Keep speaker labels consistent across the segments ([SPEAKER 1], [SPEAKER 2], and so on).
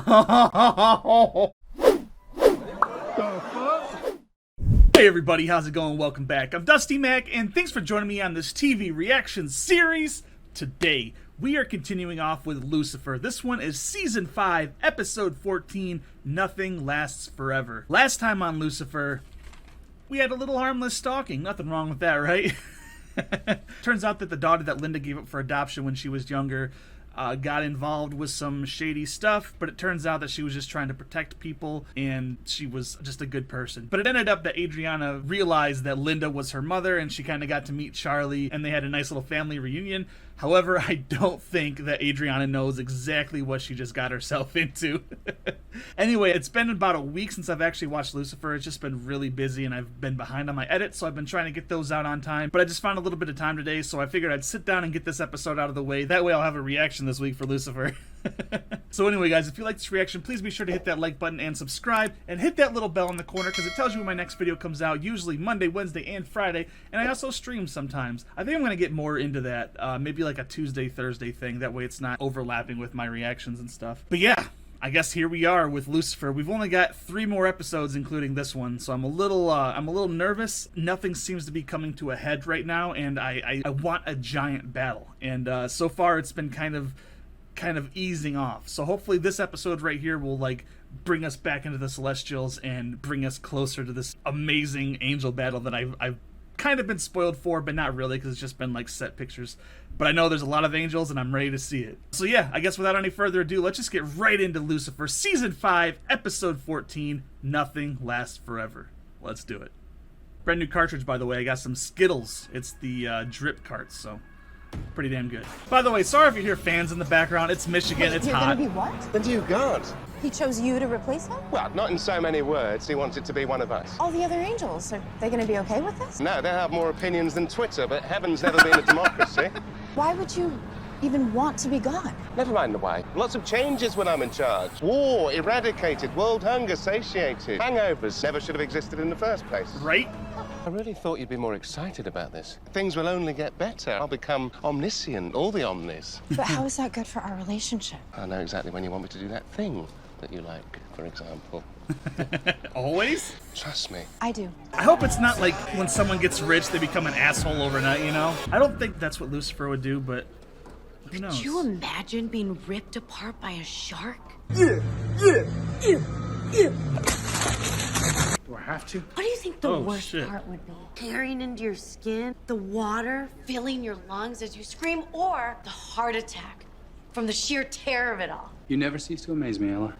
[SPEAKER 1] Hey everybody, how's it going? Welcome back. I'm Dusty Mac, and thanks for joining me on this TV reaction series. Today, we are continuing off with Lucifer. This one is Season 5, Episode 14, Nothing Lasts Forever. Last time on Lucifer, we had a little harmless stalking. Nothing wrong with that, right? Turns out that the daughter that Linda gave up for adoption when she was younger got involved with some shady stuff, but it turns out that she was just trying to protect people and she was just a good person. But it ended up that Adriana realized that Linda was her mother and she kind of got to meet Charlie and they had a nice little family reunion. However, I don't think that Adriana knows exactly what she just got herself into. Anyway, it's been about a week since I've actually watched Lucifer. It's just been really busy and I've been behind on my edits, so I've been trying to get those out on time. But I just found a little bit of time today, so I figured I'd sit down and get this episode out of the way. That way I'll have a reaction this week for Lucifer. So anyway, guys, if you like this reaction, please be sure to hit that like button and subscribe, and hit that little bell in the corner because it tells you when my next video comes out, usually Monday, Wednesday, and Friday. And I also stream sometimes. I think I'm going to get more into that, maybe like a Tuesday, Thursday thing. That way it's not overlapping with my reactions and stuff. But yeah, I guess here we are with Lucifer. We've only got 3 more episodes, including this one, so I'm a little nervous. Nothing seems to be coming to a head right now, and I want a giant battle. And so far, it's been kind of easing off. So hopefully, this episode right here will like bring us back into the Celestials and bring us closer to this amazing angel battle that I've kind of been spoiled for, but not really, because it's just been like set pictures. But I know there's a lot of angels and I'm ready to see it. So yeah, I guess without any further ado, let's just get right into Lucifer, Season 5, Episode 14, Nothing Lasts Forever. Let's do it. Brand new cartridge, by the way. I got some Skittles. It's the drip carts, so pretty damn good. By the way, sorry if you hear fans in the background. It's Michigan. It's hot.
[SPEAKER 2] You're gonna be what?
[SPEAKER 3] The new guard.
[SPEAKER 2] He chose you to replace him?
[SPEAKER 3] Well, not in so many words. He wanted to be one of us.
[SPEAKER 2] All the other angels, are they gonna be okay with this?
[SPEAKER 3] No, they have more opinions than Twitter, but heaven's never been a democracy.
[SPEAKER 2] Why would you even want to be gone?
[SPEAKER 3] Never mind the why. Lots of changes when I'm in charge. War eradicated, world hunger satiated. Hangovers never should have existed in the first place.
[SPEAKER 1] Right?
[SPEAKER 3] I really thought you'd be more excited about this. Things will only get better. I'll become omniscient, all the omnis.
[SPEAKER 2] But how is that good for our relationship?
[SPEAKER 3] I know exactly when you want me to do that thing that you like, for example.
[SPEAKER 1] Always?
[SPEAKER 3] Trust me.
[SPEAKER 2] I do.
[SPEAKER 1] I hope it's not like when someone gets rich, they become an asshole overnight, you know? I don't think that's what Lucifer would do, but who knows?
[SPEAKER 4] Could you imagine being ripped apart by a shark?
[SPEAKER 1] Do I have to?
[SPEAKER 4] What do you think the
[SPEAKER 1] Oh,
[SPEAKER 4] worst
[SPEAKER 1] shit.
[SPEAKER 4] part would be? Tearing into your skin, the water filling your lungs as you scream, or the heart attack from the sheer terror of it all?
[SPEAKER 5] You never cease to amaze me, Ella.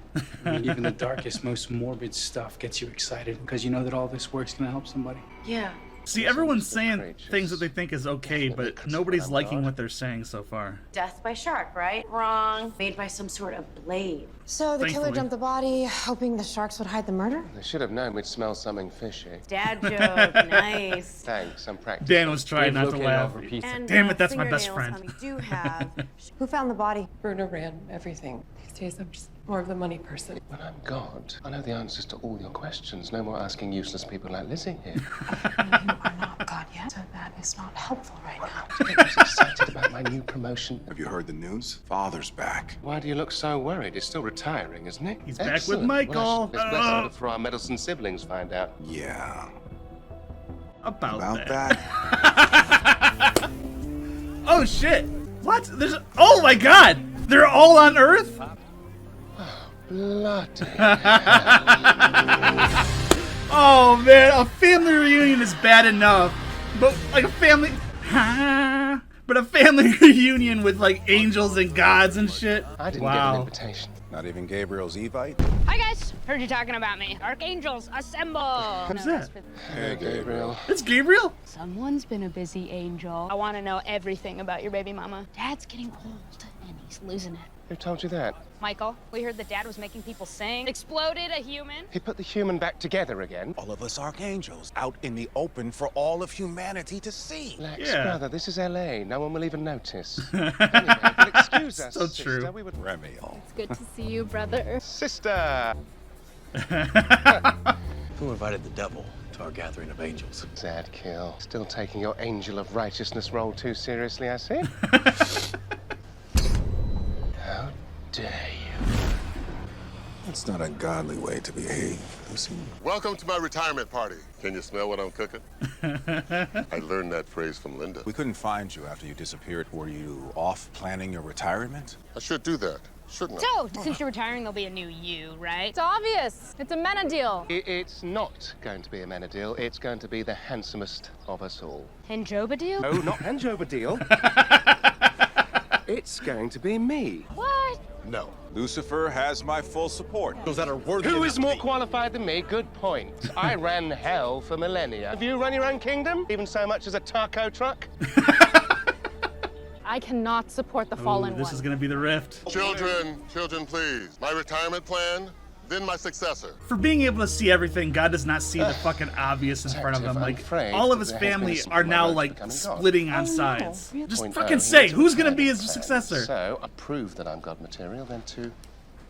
[SPEAKER 5] I mean, even the darkest, most morbid stuff gets you excited because you know that all this work's gonna help somebody.
[SPEAKER 4] Yeah.
[SPEAKER 1] See, everyone's saying things that they think is okay, but nobody's liking what they're saying so far.
[SPEAKER 4] Death by shark, right? Wrong. Made by some sort of blade.
[SPEAKER 2] So the killer
[SPEAKER 1] Thankfully.
[SPEAKER 2] dumped the body, hoping the sharks would hide the murder?
[SPEAKER 3] They should have known we'd smell something fishy.
[SPEAKER 4] Dad joke. Nice.
[SPEAKER 3] Thanks, I'm practicing.
[SPEAKER 1] Dan was trying not to laugh.
[SPEAKER 4] And,
[SPEAKER 1] Damn it, that's my best
[SPEAKER 4] fingernails
[SPEAKER 1] friend.
[SPEAKER 4] on me do have.
[SPEAKER 2] Who found the body?
[SPEAKER 6] Bruno ran everything. These days, I'm just more of the money person.
[SPEAKER 3] When I'm God, I know the answers to all your questions. No more asking useless people like Lizzie here.
[SPEAKER 2] You are not God yet, so that is not helpful right now.
[SPEAKER 3] I was excited about my new promotion.
[SPEAKER 7] Have you heard the news? Father's back.
[SPEAKER 3] Why do you look so worried? He's still retiring, isn't he?
[SPEAKER 1] He's back with
[SPEAKER 3] Excellent.
[SPEAKER 1] Michael.
[SPEAKER 3] Well, it's better before our meddlesome siblings find out.
[SPEAKER 7] Yeah.
[SPEAKER 1] About
[SPEAKER 7] that.
[SPEAKER 1] Oh shit! What? Oh my god! They're all on Earth?
[SPEAKER 3] Bloody.
[SPEAKER 1] Oh man, a family reunion is bad enough, but like a family, but a family reunion with like angels and gods and shit.
[SPEAKER 3] I didn't get an invitation.
[SPEAKER 7] Not even Gabriel's Evite?
[SPEAKER 8] Hi guys, heard you talking about me. Archangels, assemble!
[SPEAKER 1] Who's that?
[SPEAKER 3] Hey, Gabriel.
[SPEAKER 1] It's Gabriel?
[SPEAKER 8] Someone's been a busy angel. I want to know everything about your baby mama. Dad's getting old and he's losing it.
[SPEAKER 3] Who told you that?
[SPEAKER 8] Michael, we heard that Dad was making people sing. Exploded a human.
[SPEAKER 3] He put the human back together again.
[SPEAKER 7] All of us archangels out in the open for all of humanity to see.
[SPEAKER 3] Lex,
[SPEAKER 1] Yeah.
[SPEAKER 3] brother, this is LA. No one will even notiss. Anyway, but excuse us,
[SPEAKER 1] So
[SPEAKER 3] sister.
[SPEAKER 1] true.
[SPEAKER 3] We would...
[SPEAKER 7] Remiel.
[SPEAKER 8] It's good to see you, brother.
[SPEAKER 3] Sister!
[SPEAKER 9] Who invited the devil to our gathering of angels?
[SPEAKER 3] Sad kill. Still taking your angel of righteousness role too seriously, I see. How dare you?
[SPEAKER 7] That's not a godly way to behave, Lucy.
[SPEAKER 3] Welcome to my retirement party. Can you smell what I'm cooking? I learned that phrase from Linda.
[SPEAKER 7] We couldn't find you after you disappeared. Were you off planning your retirement?
[SPEAKER 3] I should do that, shouldn't I?
[SPEAKER 8] So, since you're retiring, there'll be a new you, right?
[SPEAKER 6] It's obvious. It's a mena deal.
[SPEAKER 3] It's not going to be a mena deal. It's going to be the handsomest of us all.
[SPEAKER 8] And Joba deal?
[SPEAKER 3] No, not Hanjoba deal. It's going to be me.
[SPEAKER 8] What?
[SPEAKER 3] No.
[SPEAKER 7] Lucifer has my full support.
[SPEAKER 9] Those that are worthy.
[SPEAKER 3] Who is more qualified than me? Good point. I ran hell for millennia. Have you run your own kingdom? Even so much as a taco truck?
[SPEAKER 6] I cannot support the fallen
[SPEAKER 1] This
[SPEAKER 6] one.
[SPEAKER 1] is gonna be the rift.
[SPEAKER 3] Children, please. My retirement plan, then my successor.
[SPEAKER 1] For being able to see everything, God does not see the fucking obvious in front of him.
[SPEAKER 3] I'm
[SPEAKER 1] Like,
[SPEAKER 3] afraid
[SPEAKER 1] all of his
[SPEAKER 3] there has been
[SPEAKER 1] family
[SPEAKER 3] some
[SPEAKER 1] are now,
[SPEAKER 3] roads
[SPEAKER 1] like,
[SPEAKER 3] becoming God.
[SPEAKER 1] splitting on
[SPEAKER 6] no.
[SPEAKER 1] sides. Just
[SPEAKER 3] Point
[SPEAKER 1] fucking
[SPEAKER 3] out,
[SPEAKER 1] say,
[SPEAKER 3] he
[SPEAKER 1] who's
[SPEAKER 3] needs
[SPEAKER 1] gonna
[SPEAKER 3] to
[SPEAKER 1] be his
[SPEAKER 3] plan.
[SPEAKER 1] successor?
[SPEAKER 3] So, I prove that I'm God material, then to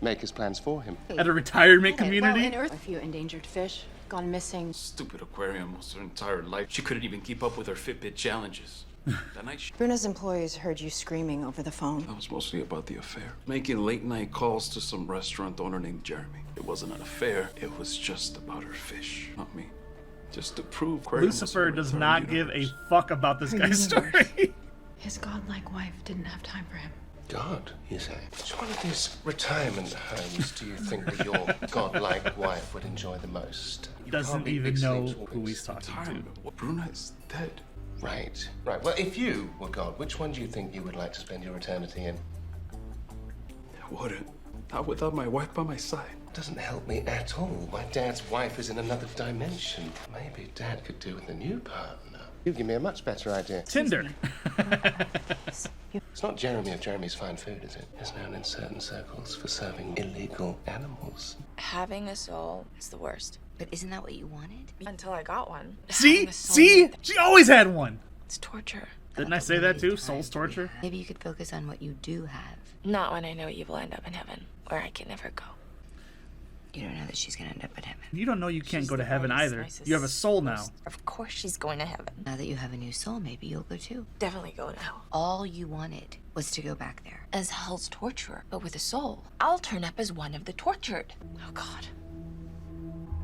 [SPEAKER 3] make his plans for him.
[SPEAKER 1] At a retirement community?
[SPEAKER 2] A few endangered fish gone missing.
[SPEAKER 10] Stupid aquarium most her entire life. She couldn't even keep up with her Fitbit challenges. That night,
[SPEAKER 2] Bruna's employees heard you screaming over the phone.
[SPEAKER 10] that was mostly about the affair. Making late night calls to some restaurant owner named Jeremy. It wasn't an affair. It was just about her fish, not me. Just to prove aquarium was
[SPEAKER 1] Lucifer
[SPEAKER 10] her
[SPEAKER 1] does
[SPEAKER 10] entire
[SPEAKER 1] not give
[SPEAKER 10] universe.
[SPEAKER 1] a fuck about this guy's story.
[SPEAKER 2] His godlike wife didn't have time for him.
[SPEAKER 3] God, you say? Which one of these retirement homes do you think that your godlike wife would enjoy the most? You
[SPEAKER 1] Doesn't
[SPEAKER 3] can't be
[SPEAKER 1] even
[SPEAKER 3] big
[SPEAKER 1] know
[SPEAKER 3] sleeps
[SPEAKER 1] who
[SPEAKER 3] always.
[SPEAKER 1] he's talking to.
[SPEAKER 10] Time. Bruna is dead.
[SPEAKER 3] Right. Well, if you were God, which one do you think you would like to spend your eternity in?
[SPEAKER 10] I wouldn't. Not without my wife by my side.
[SPEAKER 3] Doesn't help me at all. My dad's wife is in another dimension. Maybe Dad could do with a new partner. You give me a much better idea.
[SPEAKER 1] Tinder.
[SPEAKER 3] It's not Jeremy of Jeremy's Fine Food, is it? It's known in certain circles for serving illegal animals.
[SPEAKER 11] Having a soul is the worst.
[SPEAKER 4] But isn't that what you wanted?
[SPEAKER 11] Until I got one.
[SPEAKER 1] See? See? She always had one.
[SPEAKER 11] It's torture.
[SPEAKER 1] Didn't I say that too? Soul's torture?
[SPEAKER 4] Maybe you could focus on what you do have.
[SPEAKER 11] Not when I know you will end up in heaven, where I can never go.
[SPEAKER 4] You don't know that she's gonna end up in heaven.
[SPEAKER 1] You don't know you can't
[SPEAKER 11] She's
[SPEAKER 1] go to
[SPEAKER 11] the
[SPEAKER 1] heaven
[SPEAKER 11] brightest,
[SPEAKER 1] either.
[SPEAKER 11] nicest,
[SPEAKER 1] You have a soul now.
[SPEAKER 11] Of course she's going to heaven.
[SPEAKER 4] Now that you have a new soul, maybe you'll go too.
[SPEAKER 11] Definitely going to hell.
[SPEAKER 4] All you wanted was to go back there.
[SPEAKER 11] As hell's torturer, but with a soul. I'll turn up as one of the tortured. Oh God.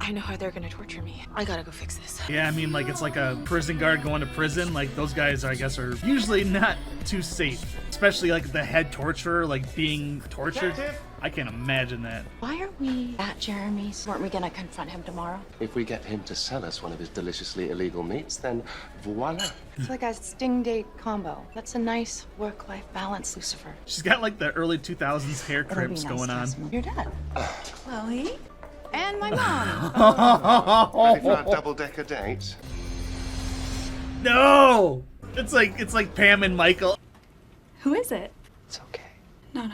[SPEAKER 11] I know how they're gonna torture me. I gotta go fix this.
[SPEAKER 1] Yeah, I mean, like, it's like a prison guard going to prison. Like, those guys, I guess, are usually not too safe. Especially, like, the head torturer, like, being tortured. I can't imagine that.
[SPEAKER 2] Why are we at Jeremy's? Weren't we gonna confront him tomorrow?
[SPEAKER 3] If we get him to sell us one of his deliciously illegal meats, then voila.
[SPEAKER 2] It's like a sting date combo. That's a nice work-life balance, Lucifer.
[SPEAKER 1] She's got, like, the early 2000s hair
[SPEAKER 2] It'll be
[SPEAKER 1] crimps
[SPEAKER 2] nice
[SPEAKER 1] going
[SPEAKER 2] to
[SPEAKER 1] on.
[SPEAKER 2] have some of your dad. Chloe? And my mom.
[SPEAKER 3] Ready for our double-decker date?
[SPEAKER 1] No! It's like Pam and Michael.
[SPEAKER 6] Who is it?
[SPEAKER 3] It's okay.
[SPEAKER 6] No.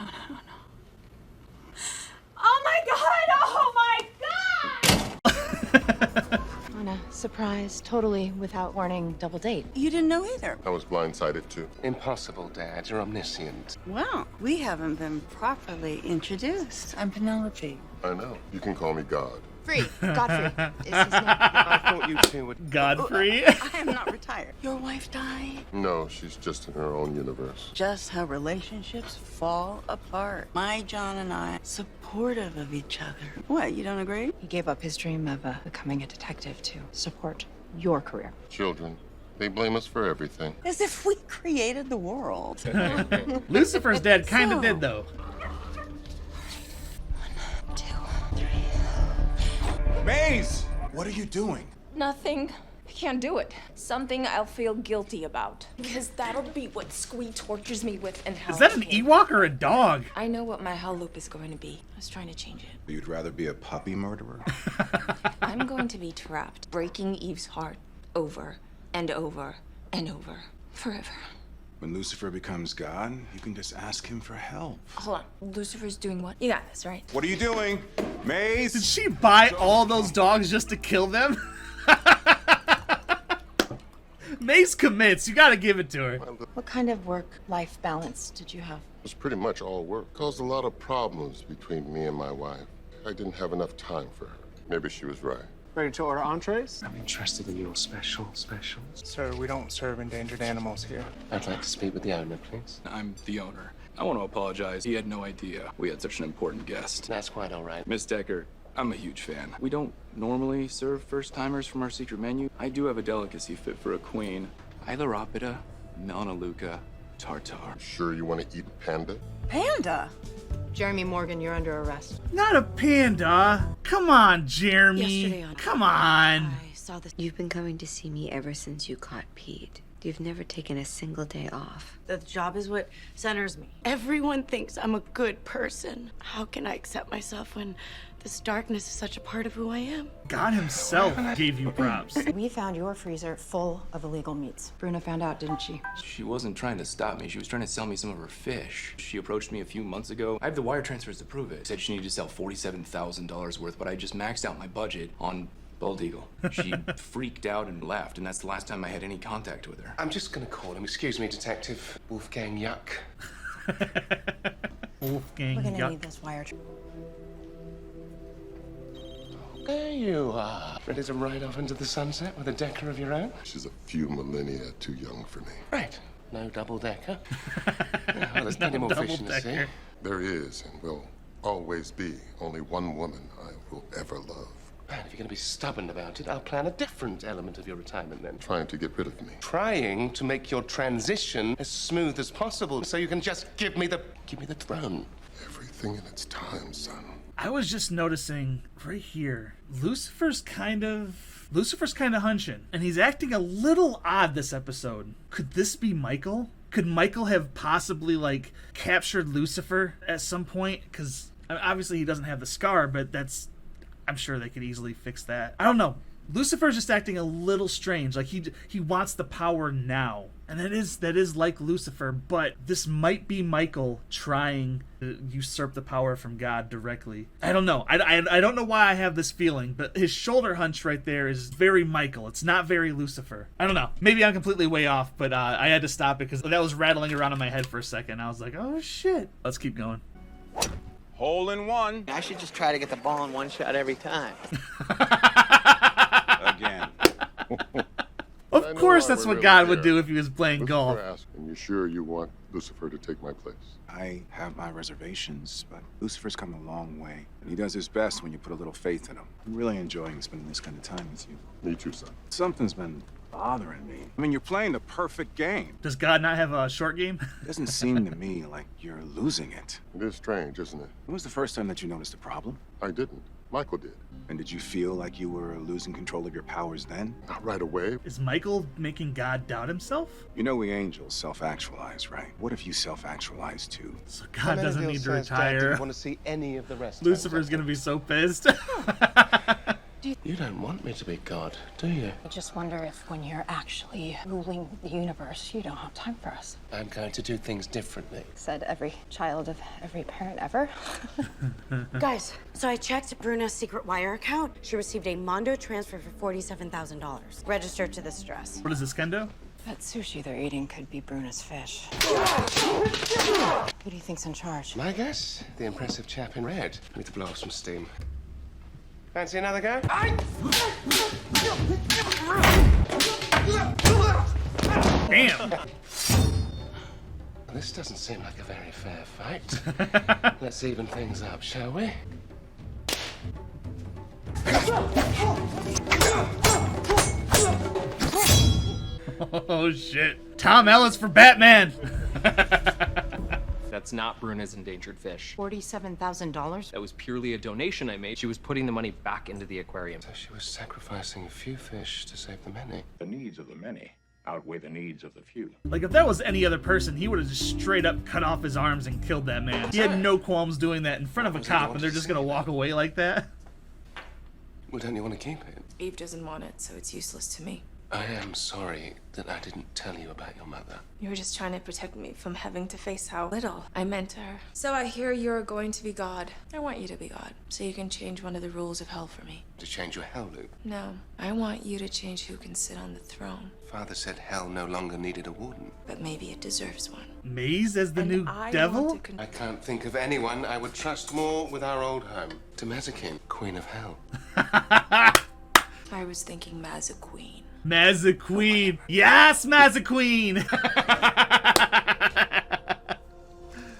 [SPEAKER 6] Oh my God! Oh my God!
[SPEAKER 2] On a surprise, totally without warning, double date.
[SPEAKER 12] You didn't know either.
[SPEAKER 3] I was blindsided too. Impossible, Dad. You're omniscient.
[SPEAKER 12] Well, we haven't been properly introduced. I'm Penelope.
[SPEAKER 3] I know. You can call me God.
[SPEAKER 2] Free. Godfrey is his name.
[SPEAKER 3] I thought you two would.
[SPEAKER 1] Godfrey.
[SPEAKER 12] I am not retired.
[SPEAKER 11] Your wife died?
[SPEAKER 3] No, she's just in her own universe.
[SPEAKER 12] Just how relationships fall apart. My John and I, supportive of each other. What, you don't agree?
[SPEAKER 2] He gave up his dream of becoming a detective to support your career.
[SPEAKER 3] Children, they blame us for everything.
[SPEAKER 12] As if we created the world.
[SPEAKER 1] Lucifer's dad kind of did, though.
[SPEAKER 7] Maze! What are you doing?
[SPEAKER 11] Nothing. I can't do it. Something I'll feel guilty about. Because that'll be what Squee tortures me with in hell.
[SPEAKER 1] Is that an Ewok or a dog?
[SPEAKER 11] I know what my hell loop is going to be. I was trying to change it.
[SPEAKER 7] You'd rather be a puppy murderer?
[SPEAKER 11] I'm going to be trapped, breaking Eve's heart over and over and over. Forever.
[SPEAKER 7] When Lucifer becomes God, you can just ask him for help.
[SPEAKER 11] Hold on. Lucifer's doing what? You got this, right?
[SPEAKER 7] What are you doing? Maze?
[SPEAKER 1] Did she buy all those dogs just to kill them? Mace commits. You gotta give it to her.
[SPEAKER 2] What kind of work-life balance did you have?
[SPEAKER 3] It was pretty much all work. Caused a lot of problems between me and my wife. I didn't have enough time for her. Maybe she was right.
[SPEAKER 13] Ready to order entrees?
[SPEAKER 5] I'm interested in your specials.
[SPEAKER 13] Sir, we don't serve endangered animals here.
[SPEAKER 3] I'd like to speak with the owner, please.
[SPEAKER 5] I'm the owner. I want to apologize. He had no idea we had such an important guest.
[SPEAKER 3] That's quite all right.
[SPEAKER 5] Miss Decker, I'm a huge fan. We don't normally serve first-timers from our secret menu. I do have a delicacy fit for a queen. Ailuropida, Melaleuca, tartar.
[SPEAKER 13] Sure you want to eat panda?
[SPEAKER 2] Panda? Jeremy Morgan, you're under arrest.
[SPEAKER 1] Not a panda. Come on, Jeremy.
[SPEAKER 4] Yesterday on-
[SPEAKER 1] Come on.
[SPEAKER 4] I saw this.
[SPEAKER 14] You've been coming to see me ever since you caught Pete. You've never taken a single day off.
[SPEAKER 4] The job is what centers me. Everyone thinks I'm a good person. How can I accept myself when this darkness is such a part of who I am?
[SPEAKER 1] God himself gave you props.
[SPEAKER 2] We found your freezer full of illegal meats. Bruna found out, didn't she?
[SPEAKER 5] She wasn't trying to stop me. She was trying to sell me some of her fish. She approached me a few months ago. I have the wire transfers to prove it. Said she needed to sell $47,000 worth, but I just maxed out my budget on Bald Eagle. She freaked out and left, and that's the last time I had any contact with her.
[SPEAKER 3] I'm just gonna call him. Excuse me, Detective Wolfgang Yuck.
[SPEAKER 1] Wolfgang
[SPEAKER 2] We're gonna
[SPEAKER 1] Yuck.
[SPEAKER 2] need this wire.
[SPEAKER 3] There you are. Ready to ride off into the sunset with a decker of your own?
[SPEAKER 13] She's a few millennia too young for me.
[SPEAKER 3] Right. No double-decker? Yeah, well, there's plenty more fish in the sea.
[SPEAKER 13] There is and will always be only one woman I will ever love.
[SPEAKER 3] Man, if you're going to be stubborn about it, I'll plan a different element of your retirement then.
[SPEAKER 13] Trying to get rid of me.
[SPEAKER 3] Trying to make your transition as smooth as possible so you can just give me the throne.
[SPEAKER 13] Everything in its time, son.
[SPEAKER 1] I was just noticing right here, Lucifer's kind of hunching, and he's acting a little odd this episode. Could this be Michael? Could Michael have possibly, like, captured Lucifer at some point? Because obviously he doesn't have the scar, but I'm sure they could easily fix that. I don't know. Lucifer's just acting a little strange. Like he wants the power now. And that is like Lucifer, but this might be Michael trying to usurp the power from God directly. I don't know. I don't know why I have this feeling, but his shoulder hunch right there is very Michael. It's not very Lucifer. I don't know. Maybe I'm completely way off, but I had to stop it because that was rattling around in my head for a second. I was like, oh shit. Let's keep going.
[SPEAKER 7] Hole in one.
[SPEAKER 9] I should just try to get the ball in one shot every time.
[SPEAKER 7] Again.
[SPEAKER 1] Of course that's what God would do if he was playing golf.
[SPEAKER 13] And you sure you want Lucifer to take my place?
[SPEAKER 15] I have my reservations, but Lucifer's come a long way. And he does his best when you put a little faith in him. I'm really enjoying spending this kind of time with you.
[SPEAKER 13] Me too, son.
[SPEAKER 15] Something's been bothering me. I mean, you're playing the perfect game.
[SPEAKER 1] Does God not have a short game?
[SPEAKER 15] It doesn't seem to me like you're losing it.
[SPEAKER 13] It is strange, isn't it?
[SPEAKER 15] When was the first time that you noticed a problem?
[SPEAKER 13] I didn't. Michael did.
[SPEAKER 15] And did you feel like you were losing control of your powers then?
[SPEAKER 13] Not right away.
[SPEAKER 1] Is Michael making God doubt himself?
[SPEAKER 15] You know we angels self-actualize, right? What if you self-actualize too?
[SPEAKER 1] So God doesn't need to retire.
[SPEAKER 3] Didn't want to see any of the rest.
[SPEAKER 1] Lucifer's gonna be so pissed.
[SPEAKER 3] You don't want me to be God, do you?
[SPEAKER 2] I just wonder if when you're actually ruling the universe, you don't have time for us.
[SPEAKER 3] I'm going to do things differently.
[SPEAKER 2] Said every child of every parent ever.
[SPEAKER 4] Guys, so I checked Bruna's secret wire account. She received a Mondo transfer for $47,000. Registered to this address.
[SPEAKER 1] What is this, Kendo?
[SPEAKER 2] That sushi they're eating could be Bruna's fish. Who do you think's in charge?
[SPEAKER 3] My guess? The impressive chap in red. Need to blow off some steam. Fancy another go?
[SPEAKER 1] Damn!
[SPEAKER 3] This doesn't seem like a very fair fight. Let's even things up, shall we?
[SPEAKER 1] Oh shit. Tom Ellis for Batman!
[SPEAKER 16] That's not Bruna's endangered fish.
[SPEAKER 2] $47,000?
[SPEAKER 16] That was purely a donation I made. She was putting the money back into the aquarium.
[SPEAKER 3] So she was sacrificing a few fish to save the many.
[SPEAKER 17] The needs of the many outweigh the needs of the few.
[SPEAKER 1] Like, if that was any other person, he would have just straight up cut off his arms and killed that man. He had no qualms doing that in front of a cop, and they're just gonna walk away like that.
[SPEAKER 3] Well, don't you want to keep it?
[SPEAKER 11] Eve doesn't want it, so it's useless to me.
[SPEAKER 3] I am sorry that I didn't tell you about your mother.
[SPEAKER 11] You were just trying to protect me from having to face how little I meant to her. So I hear you're going to be God. I want you to be God, so you can change one of the rules of hell for me.
[SPEAKER 3] To change your hell loop?
[SPEAKER 11] No, I want you to change who can sit on the throne.
[SPEAKER 3] Father said hell no longer needed a warden.
[SPEAKER 11] But maybe it deserses one.
[SPEAKER 1] Maze as the new devil?
[SPEAKER 3] I can't think of anyone I would trust more with our old home. Tamazakin, Queen of Hell.
[SPEAKER 11] I was thinking Mazza-Queen.
[SPEAKER 1] Mazza-Queen. Yes, Mazza-Queen!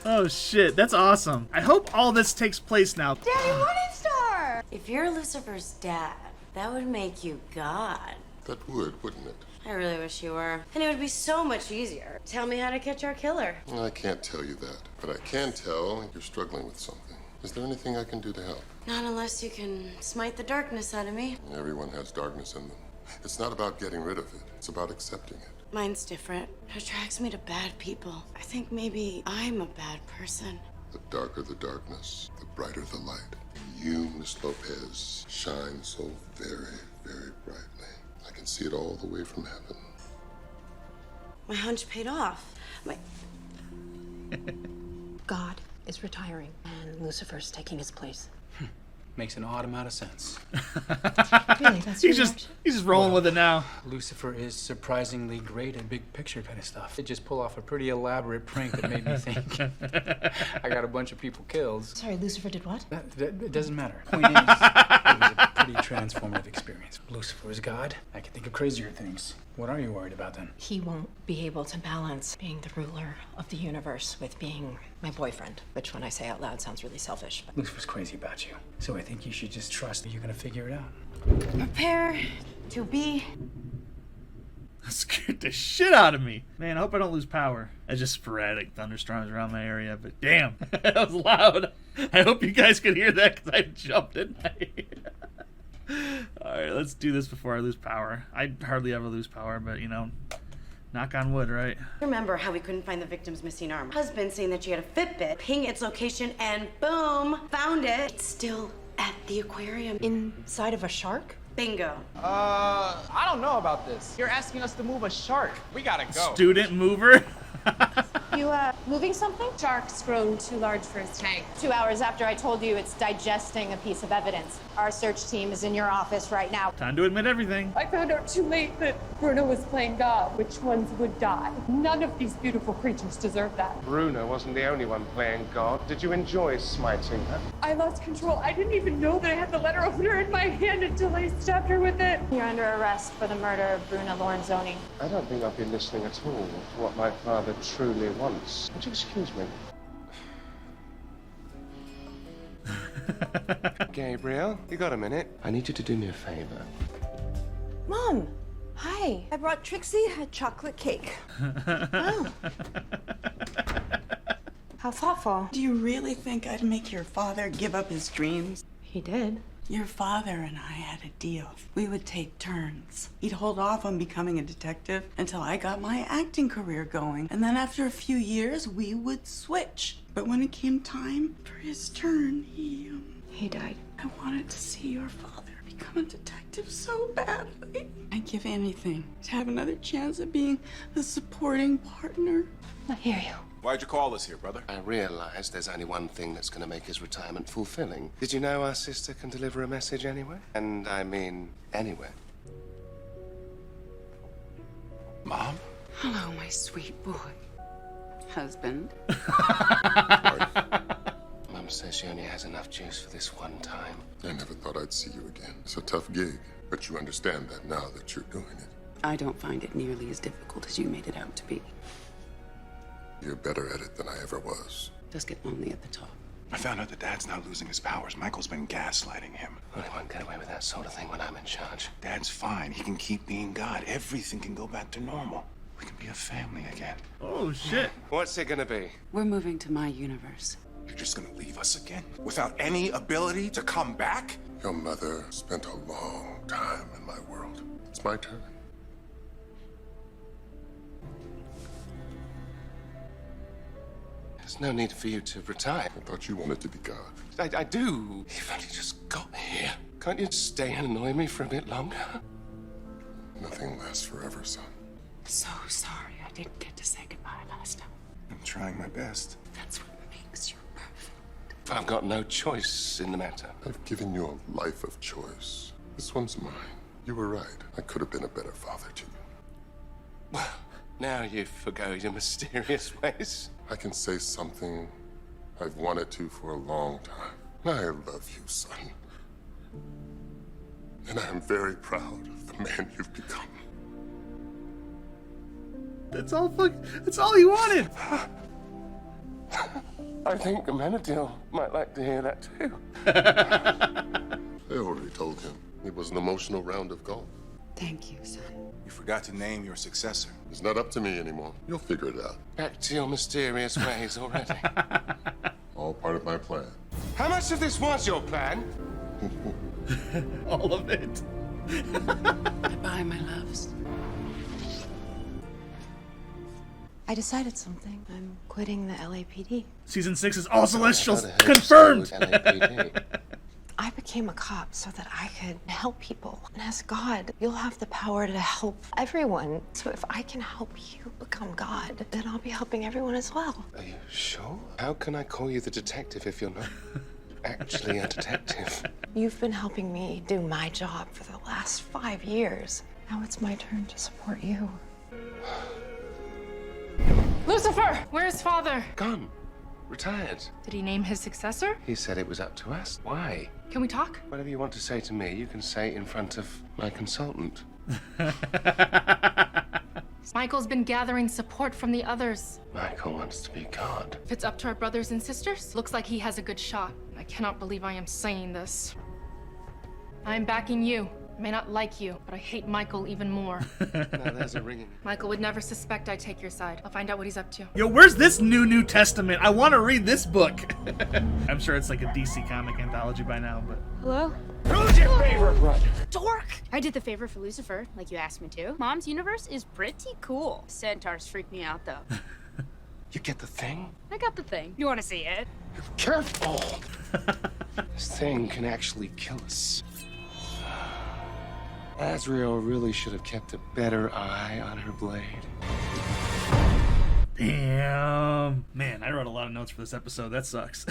[SPEAKER 1] Oh, Oh shit, that's awesome. I hope all this takes place now.
[SPEAKER 4] Daddy Morningstar! If you're Lucifer's dad, that would make you God.
[SPEAKER 13] That would, wouldn't it?
[SPEAKER 4] I really wish you were. And it would be so much easier. Tell me how to catch our killer.
[SPEAKER 13] I can't tell you that, but I can tell you're struggling with something. Is there anything I can do to help?
[SPEAKER 4] Not unless you can smite the darkness out of me.
[SPEAKER 13] Everyone has darkness in them. It's not about getting rid of it. It's about accepting it.
[SPEAKER 4] Mine's different. It attracts me to bad people. I think maybe I'm a bad person.
[SPEAKER 13] The darker the darkness, the brighter the light. And you, Miss Lopez, shine so very, very brightly. I can see it all the way from heaven.
[SPEAKER 4] My hunch paid off.
[SPEAKER 2] God is retiring, and Lucifer's taking his place.
[SPEAKER 18] Makes an odd amount of sense.
[SPEAKER 2] Really, that's
[SPEAKER 1] he's just rolling with it now.
[SPEAKER 18] Lucifer is surprisingly great at big picture kind of stuff. They just pull off a pretty elaborate prank that made me think I got a bunch of people killed.
[SPEAKER 2] Sorry, Lucifer did what?
[SPEAKER 18] It doesn't matter. Point is, it was a pretty transformative experience. Lucifer is God. I can think of crazier things. What are you worried about then?
[SPEAKER 2] He won't be able to balance being the ruler of the universe with being my boyfriend, which when I say out loud sounds really selfish. But
[SPEAKER 18] Lucifer's crazy about you. So I think you should just trust that you're gonna figure it out.
[SPEAKER 4] Prepare to be.
[SPEAKER 1] That scared the shit out of me. Man, I hope I don't lose power. It's just sporadic thunderstorms around my area, but damn, that was loud. I hope you guys could hear that because I jumped in. Alright, let's do this before I lose power. I hardly ever lose power, but you know, knock on wood, right?
[SPEAKER 4] Remember how we couldn't find the victim's missing arm? Husband saying that she had a Fitbit, ping its location, and boom, found it. It's still at the aquarium.
[SPEAKER 2] inside of a shark?
[SPEAKER 4] Bingo.
[SPEAKER 9] I don't know about this. You're asking us to move a shark. We gotta go.
[SPEAKER 1] Student mover.
[SPEAKER 8] You, moving something? Shark's grown too large for its tank. 2 hours after I told you it's digesting a piece of evidence. Our search team is in your office right now.
[SPEAKER 1] Time to admit everything.
[SPEAKER 6] I found out too late that Bruno was playing God. Which ones would die? None of these beautiful creatures deserve that.
[SPEAKER 3] Bruno wasn't the only one playing God. Did you enjoy smiting her?
[SPEAKER 6] I lost control. I didn't even know that I had the letter opener in my hand until I stabbed her with it.
[SPEAKER 8] You're under arrest for the murder of Bruno Lorenzoni.
[SPEAKER 3] I don't think I've been listening at all to what my father truly wants. Would you excuse me? Gabriel, you got a minute? I need you to do me a favor.
[SPEAKER 19] Mom, hi. I brought Trixie a chocolate cake.
[SPEAKER 12] Oh.
[SPEAKER 19] How thoughtful.
[SPEAKER 12] Do you really think I'd make your father give up his dreams?
[SPEAKER 2] He did.
[SPEAKER 12] Your father and I had a deal. We would take turns. He'd hold off on becoming a detective until I got my acting career going. And then after a few years, we would switch. But when it came time for his turn, he
[SPEAKER 2] died.
[SPEAKER 12] I wanted to see your father become a detective so badly. I'd give anything to have another chance at being a supporting partner.
[SPEAKER 2] I hear you.
[SPEAKER 7] Why'd you call us here, brother?
[SPEAKER 3] I realized there's only one thing that's going to make his retirement fulfilling. Did you know our sister can deliver a message anywhere? And I mean, anywhere.
[SPEAKER 7] Mom?
[SPEAKER 12] Hello, my sweet boy. Husband.
[SPEAKER 3] Mum says she only has enough juice for this one time.
[SPEAKER 13] I never thought I'd see you again. It's a tough gig, but you understand that now that you're doing it.
[SPEAKER 12] I don't find it nearly as difficult as you made it out to be.
[SPEAKER 13] You're better at it than I ever was.
[SPEAKER 12] Just get lonely at the top.
[SPEAKER 7] I found out that Dad's now losing his powers. Michael's been gaslighting him.
[SPEAKER 3] Well, I won't get away with that sort of thing when I'm in charge.
[SPEAKER 7] Dad's fine. He can keep being God. Everything can go back to normal. We can be a family again.
[SPEAKER 1] Oh, shit.
[SPEAKER 3] What's it gonna be?
[SPEAKER 12] We're moving to my universe.
[SPEAKER 7] You're just gonna leave us again? Without any ability to come back?
[SPEAKER 13] Your mother spent a long time in my world. It's my turn.
[SPEAKER 3] There's no need for you to retire.
[SPEAKER 13] I thought you wanted to be God.
[SPEAKER 3] I do. You've only just got here. Can't you stay and annoy me for a bit longer?
[SPEAKER 13] Nothing lasts forever, son.
[SPEAKER 12] So sorry I didn't get to say goodbye last time.
[SPEAKER 7] I'm trying my best.
[SPEAKER 12] That's what makes you perfect.
[SPEAKER 3] I've got no choice in the matter.
[SPEAKER 13] I've given you a life of choice. This one's mine. You were right. I could have been a better father to you.
[SPEAKER 3] Well, now you forgo your mysterious ways.
[SPEAKER 13] I can say something I've wanted to for a long time. I love you, son. And I am very proud of the man you've become.
[SPEAKER 1] That's all he wanted.
[SPEAKER 3] I think Amenadiel might like to hear that too.
[SPEAKER 13] I already told him it was an emotional round of golf.
[SPEAKER 12] Thank you, son.
[SPEAKER 15] You forgot to name your successor.
[SPEAKER 13] It's not up to me anymore. You'll figure it out.
[SPEAKER 3] Back to your mysterious ways already.
[SPEAKER 13] All part of my plan.
[SPEAKER 3] How much of this was your plan?
[SPEAKER 1] All of it.
[SPEAKER 12] Goodbye, my loves.
[SPEAKER 2] I decided something. I'm quitting the LAPD.
[SPEAKER 1] Season 6 is all Celestials. Confirmed!
[SPEAKER 2] I became a cop so that I could help people. And as God, you'll have the power to help everyone. So if I can help you become God, then I'll be helping everyone as well.
[SPEAKER 3] Are you sure? How can I call you the detective if you're not actually a detective?
[SPEAKER 2] You've been helping me do my job for the last 5 years. Now it's my turn to support you.
[SPEAKER 6] Lucifer! Where's father?
[SPEAKER 3] Gone. Retired.
[SPEAKER 6] Did he name his successor?
[SPEAKER 3] He said it was up to us. Why?
[SPEAKER 6] Can we talk?
[SPEAKER 3] Whatever you want to say to me, you can say in front of my consultant.
[SPEAKER 6] Michael's been gathering support from the others.
[SPEAKER 3] Michael wants to be God.
[SPEAKER 6] If it's up to our brothers and sisters, looks like he has a good shot. I cannot believe I am saying this. I'm backing you. I may not like you, but I hate Michael even more.
[SPEAKER 3] Now there's a ringing.
[SPEAKER 6] Michael would never suspect I'd take your side. I'll find out what he's up to.
[SPEAKER 1] Yo, where's this New Testament? I want to read this book. I'm sure it's like a DC comic anthology by now, but...
[SPEAKER 20] Hello?
[SPEAKER 3] Who's your favorite brother?
[SPEAKER 20] Dork! I did the favor for Lucifer, like you asked me to. Mom's universe is pretty cool. Centaurs freak me out, though.
[SPEAKER 3] You get the thing?
[SPEAKER 20] I got the thing. You want to see it?
[SPEAKER 3] Careful! This thing can actually kill us. Azrael really should have kept a better eye on her blade.
[SPEAKER 1] Damn. Man, I wrote a lot of notes for this episode. That sucks.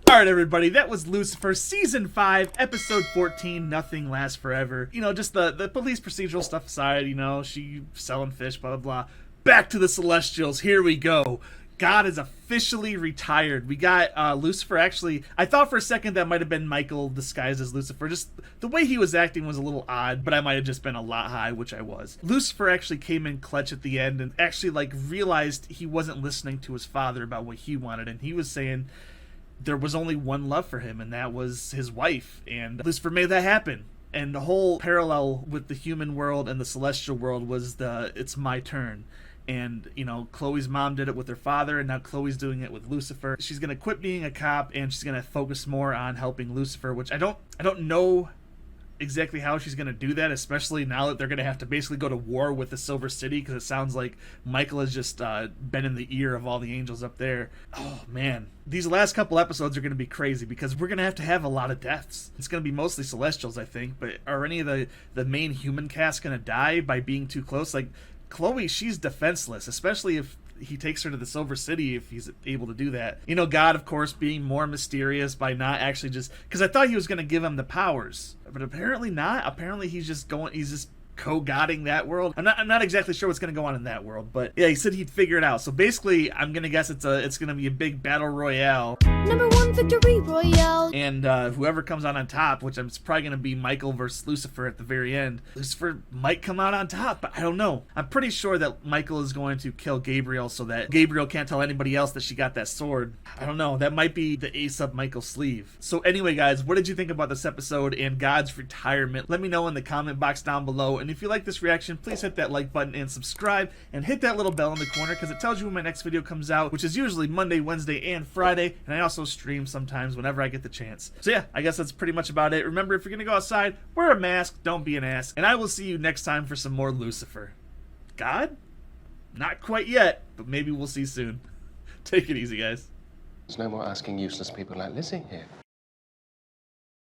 [SPEAKER 1] Alright, everybody. That was Lucifer, Season 5, Episode 14, Nothing Lasts Forever. You know, just the police procedural stuff aside, you know, she selling fish, blah, blah, blah. Back to the Celestials. Here we go. God is officially retired. We got Lucifer. Actually, I thought for a second that might have been Michael disguised as Lucifer. Just the way he was acting was a little odd, but I might have just been a lot high, which I was. Lucifer actually came in clutch at the end and actually like realized he wasn't listening to his father about what he wanted, and he was saying there was only one love for him, and that was his wife. And Lucifer made that happen. And the whole parallel with the human world and the celestial world was it's my turn. And, you know, Chloe's mom did it with her father, and now Chloe's doing it with Lucifer. She's going to quit being a cop, and she's going to focus more on helping Lucifer, which I don't know exactly how she's going to do that, especially now that they're going to have to basically go to war with the Silver City, because it sounds like Michael has just been in the ear of all the angels up there. Oh, man. These last couple episodes are going to be crazy, because we're going to have a lot of deaths. It's going to be mostly Celestials, I think, but are any of the main human cast going to die by being too close? Like, Chloe, she's defenseless, especially if he takes her to the Silver City, if he's able to do that. You know, God, of course, being more mysterious by not actually just... Because I thought he was going to give him the powers, but apparently not. Apparently he's just co-godding that world. I'm not exactly sure what's going to go on in that world, but yeah, he said he'd figure it out. So basically, I'm going to guess it's going to be a big battle royale.
[SPEAKER 20] Number 1 victory royale.
[SPEAKER 1] And whoever comes out on top, which it's probably going to be Michael versus Lucifer at the very end. Lucifer might come out on top, but I don't know. I'm pretty sure that Michael is going to kill Gabriel so that Gabriel can't tell anybody else that she got that sword. I don't know. That might be the ace up Michael's sleeve. So anyway, guys, what did you think about this episode and God's retirement? Let me know in the comment box down below. And if you like this reaction, please hit that like button and subscribe, and hit that little bell in the corner because it tells you when my next video comes out, which is usually Monday, Wednesday, and Friday. And I also stream sometimes whenever I get the chance. So yeah, I guess that's pretty much about it. Remember, if you're gonna go outside, wear a mask, don't be an ass, and I will see you next time for some more Lucifer. God? Not quite yet, but maybe we'll see soon. Take it easy, guys.
[SPEAKER 3] There's no more asking useless people like Lizzie here.